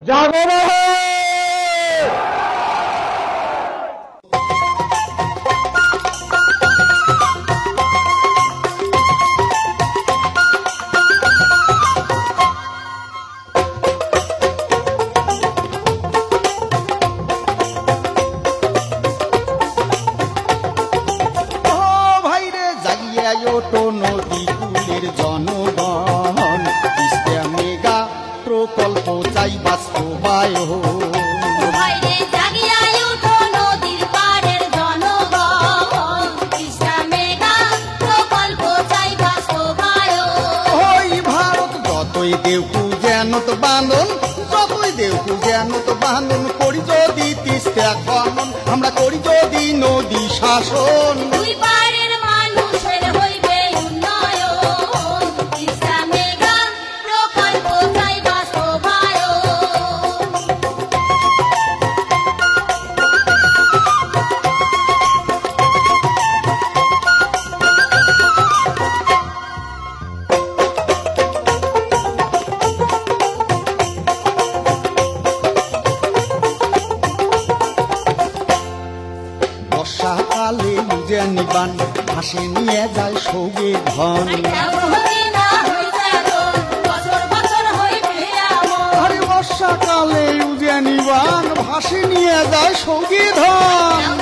জাগরণ ছোটো নদী কূলের জনগণ তিস্তা মেগা প্রকল্প চাই বাস্তবায়ন। যতই দেউকু জ্ঞানত বাঁধন, যতই দেউকু জ্ঞানত বাঁধন করি যদি তিস্তা খনন, আমরা করি যদি নদী শাসন। বর্ষাকালে উজানি বান ভাসে নিয়ে যায় সৌগে ধন। আরে বর্ষাকালে উজানি বান ভাসে নিয়ে যায় সৌগে ধন।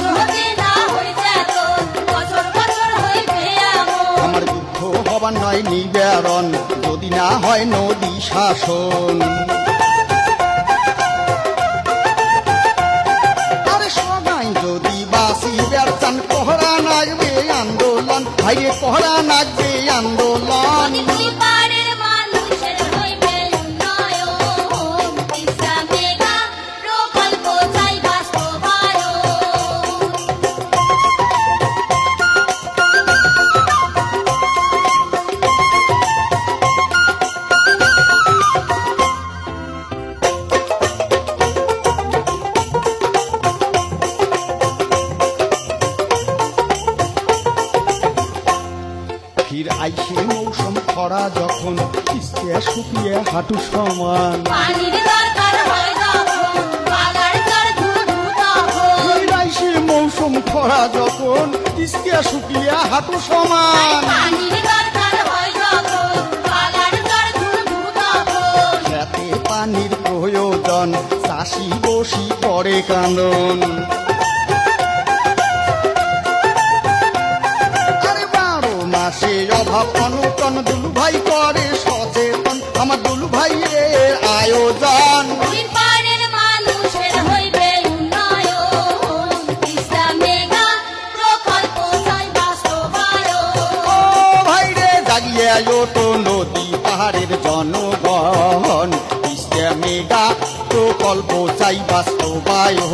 আমার দুঃখ হবার নয় নিবারণ যদি না হয় নদী শাসন। যদি বাসিবার চান পহরা নাগবে আন্দোলন, ভাইরে পহরা নাগবে আন্দোলন। ফির আইসে মৌসুম খরা যখন তিস্তা শুকিয়ে হাঁটু সমান। ফির আইসে মৌসুম খরা যখন তিস্তা শুকিয়ে হাঁটু সমান। খেতে পানির প্রয়োজন চাষি বসি পড়ে কান্দন। সে অভাব অনটন দুলু ভাই করে সচেতন, আমার দুলু ভাইয়ের আয়োজন। ভাইরে জাগিয়ে ওঠো নদী পাহাড়ের জনগণ, তিস্তা মেগা প্রকল্প চাই বাস্তবায়ন।